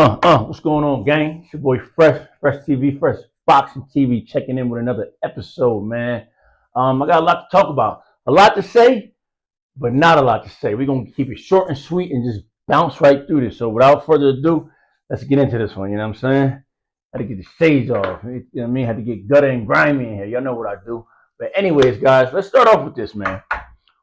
What's going on, gang? It's your boy Fresh TV, Fresh Boxing TV, checking in with another episode, man. I got a lot to talk about, a lot to say, but not a lot to say. We're gonna keep it short and sweet and just bounce right through this. So, without further ado, let's get into this one. You know what I'm saying? Had to get the shades off. You know what I mean? Had to get gutter and grimy in here. Y'all know what I do. But anyways, guys, let's start off with this, man.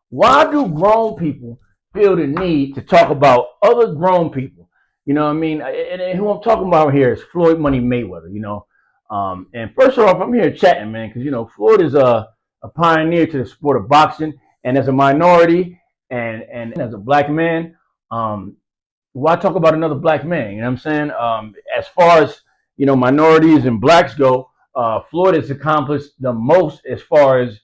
Why do grown people feel the need to talk about other grown people? You know what I mean? And who I'm talking about here is Floyd Money Mayweather, you know. And first off, I'm here chatting, man, because, you know, Floyd is a pioneer to the sport of boxing. And as a minority and as a black man, why talk about another black man? You know what I'm saying? As far as, you know, minorities and blacks go, Floyd has accomplished the most as far as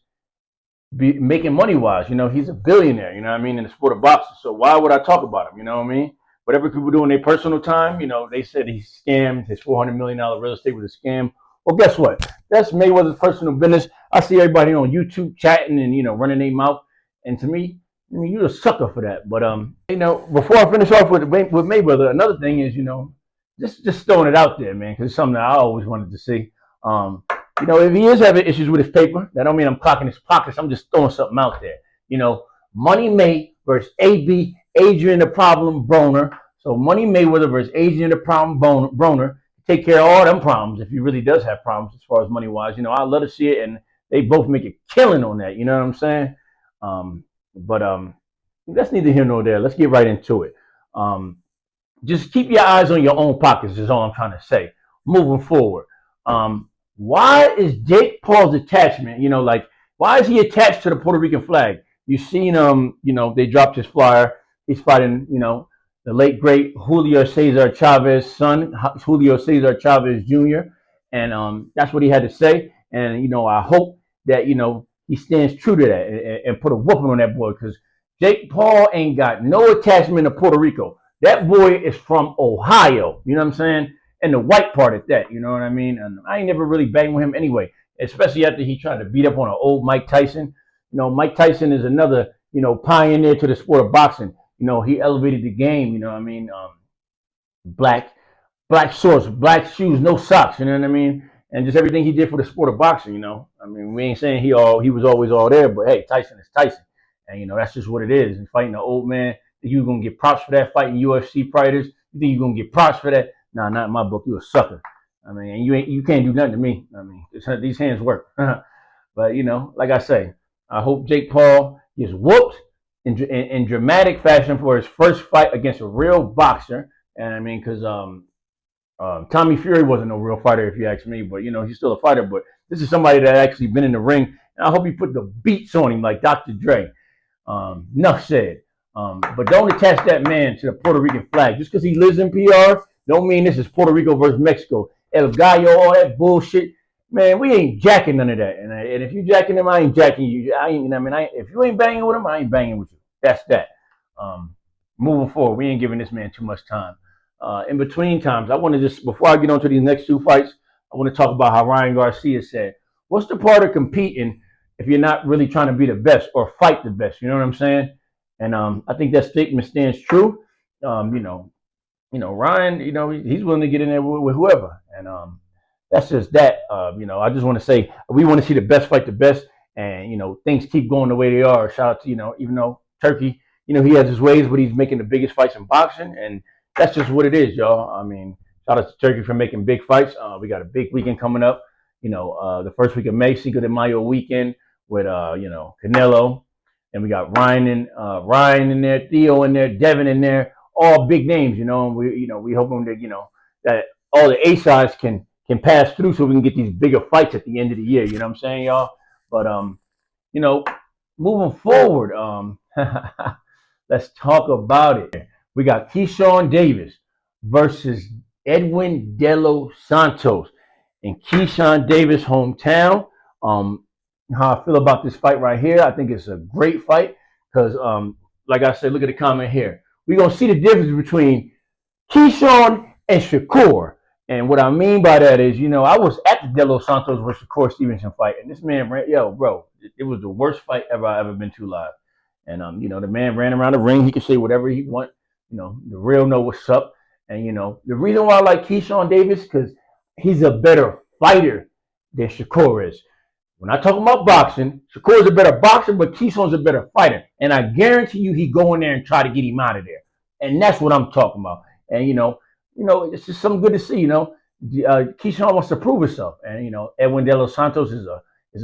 making money wise. You know, he's a billionaire, you know what I mean, in the sport of boxing. So why would I talk about him? You know what I mean? Whatever people do in their personal time, you know, they said he scammed his $400 million real estate with a scam. Well, guess what? That's Mayweather's personal business. I see everybody on YouTube chatting and, you know, running their mouth. And to me, I mean, you're a sucker for that. But you know, before I finish off with Mayweather, another thing is, you know, just throwing it out there, man, because it's something that I always wanted to see. You know, if he is having issues with his paper, that don't mean I'm clocking his pockets. I'm just throwing something out there. You know, Money May versus AB, Adrian the Problem Broner. So Money Mayweather versus Adrian the Problem Broner. Take care of all them problems if he really does have problems as far as money wise. You know, I'd love to see it, and they both make a killing on that. You know what I'm saying? But that's neither here nor there. Let's get right into it. Just keep your eyes on your own pockets is all I'm trying to say. Moving forward. Why is Jake Paul's attachment, you know, like, why is he attached to the Puerto Rican flag? You seen you know, they dropped his flyer. He's fighting, you know, the late great Julio Cesar Chavez's son, Julio Cesar Chavez Jr. And that's what he had to say. And, you know, I hope that, you know, he stands true to that and put a whooping on that boy, because Jake Paul ain't got no attachment to Puerto Rico. That boy is from Ohio. You know what I'm saying? And the white part at that, you know what I mean? And I ain't never really banged with him anyway, especially after he tried to beat up on an old Mike Tyson. You know, Mike Tyson is another, you know, pioneer to the sport of boxing. You know, he elevated the game, you know what I mean? Black, black shorts, black shoes, no socks, you know what I mean? And just everything he did for the sport of boxing, you know. I mean, we ain't saying he was always all there, but hey, Tyson is Tyson. And you know, that's just what it is. And fighting an old man, you're gonna get props for that, fighting UFC fighters. You think you're gonna get props for that? Nah, not in my book. You a sucker. I mean, you can't do nothing to me. I mean, these hands work. But you know, like I say, I hope Jake Paul gets whooped in dramatic fashion for his first fight against a real boxer. And I mean, because Tommy Fury wasn't no real fighter, if you ask me. But you know, he's still a fighter. But this is somebody that actually been in the ring. And I hope he put the beats on him like Dr. Dre. Enough said. But don't attach that man to the Puerto Rican flag. Just because he lives in PR, don't mean this is Puerto Rico versus Mexico. El Gallo, all that bullshit. Man, we ain't jacking none of that. And if you jacking him, I ain't jacking you. If you ain't banging with him, I ain't banging with you. That's that. Moving forward, we ain't giving this man too much time. In between times, I want to just, before I get on to these next two fights, I want to talk about how Ryan Garcia said, what's the part of competing if you're not really trying to be the best or fight the best? You know what I'm saying? And I think that statement stands true. You know, Ryan, you know, he's willing to get in there with whoever. And that's just that. You know, I just want to say we want to see the best fight the best. And, you know, things keep going the way they are. Shout out to, you know, even though Turkey, you know, he has his ways, but he's making the biggest fights in boxing. And that's just what it is, y'all. I mean, shout out to Turkey for making big fights. We got a big weekend coming up. You know, the first week of May, Cinco de Mayo weekend with, you know, Canelo. And we got Ryan in there, Theo in there, Devin in there, all big names, you know. And we hoping that, you know, that all the A sides can pass through so we can get these bigger fights at the end of the year. You know what I'm saying, y'all? But you know, moving forward, let's talk about it. We got Keyshawn Davis versus Edwin De Los Santos in Keyshawn Davis' hometown. How I feel about this fight right here. I think it's a great fight because, like I said, look at the comment here. We're going to see the difference between Keyshawn and Shakur. And what I mean by that is, you know, I was at the De Los Santos versus Shakur Stevenson fight, and this man ran, yo, bro, it was the worst fight I ever been to live. And, you know, the man ran around the ring. He could say whatever he want. You know, the real know what's up. And the reason why I like Keyshawn Davis because he's a better fighter than Shakur is. When I talk about boxing, Shakur is a better boxer, but Keyshawn's a better fighter. And I guarantee you, he go in there and try to get him out of there. And that's what I'm talking about. And it's just something good to see. Keyshawn wants to prove himself, and Edwin De Los Santos is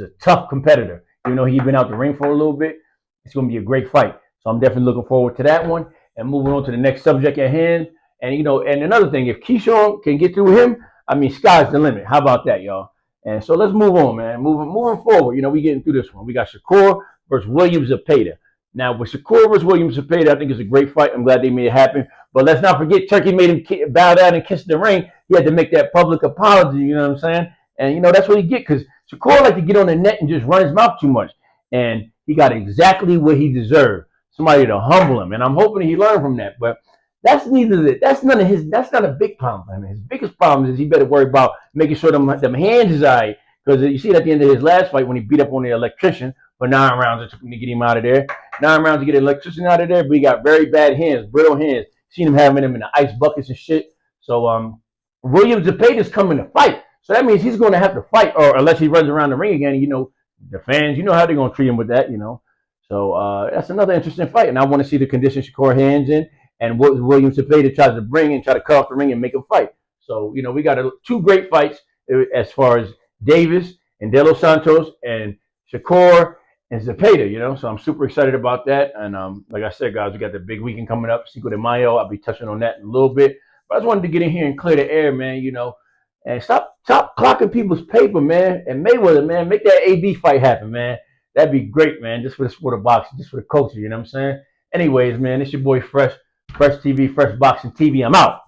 a tough competitor. Even though he's been out the ring for a little bit, it's going to be a great fight. So I'm definitely looking forward to that one. And moving on to the next subject at hand. And and another thing, if Keyshawn can get through him, I mean, sky's the limit. How about that, y'all? And so let's move on, man. Moving forward, we getting through this one. We got Shakur versus Williams Zepeda. Now, with Shakur versus Williams Zepeda, I think it's a great fight. I'm glad they made it happen. But let's not forget, Turkey made him bow down and kiss the ring. He had to make that public apology, you know what I'm saying? And, that's what he get, because Shakur like to get on the net and just run his mouth too much. And he got exactly what he deserved, somebody to humble him. And I'm hoping he learned from that. But that's not a big problem for him. His biggest problem is he better worry about making sure them hands is all right. Because you see it at the end of his last fight when he beat up on the electrician for 9 rounds. It took him to get him out of there. 9 rounds to get the electrician out of there, but he got very bad hands, brittle hands. Seen him having them in the ice buckets and shit. So Williams Zepeda's coming to fight. So that means he's going to have to fight, or unless he runs around the ring again. The fans, how they're going to treat him with that. So that's another interesting fight, and I want to see the condition Shakur hands in and what Williams Zepeda tries to bring and try to cut off the ring and make him fight. So we got 2 great fights as far as Davis and De Los Santos and Shakur and Zepeda, so I'm super excited about that. And like I said, guys, we got the big weekend coming up, Cinco de Mayo. I'll be touching on that in a little bit. But I just wanted to get in here and clear the air, man, and stop clocking people's paper, man. And Mayweather, man, make that AB fight happen, man. That'd be great, man, just for the sport of boxing, just for the culture, you know what I'm saying? Anyways, man, it's your boy Fresh TV, Fresh Boxing TV. I'm out.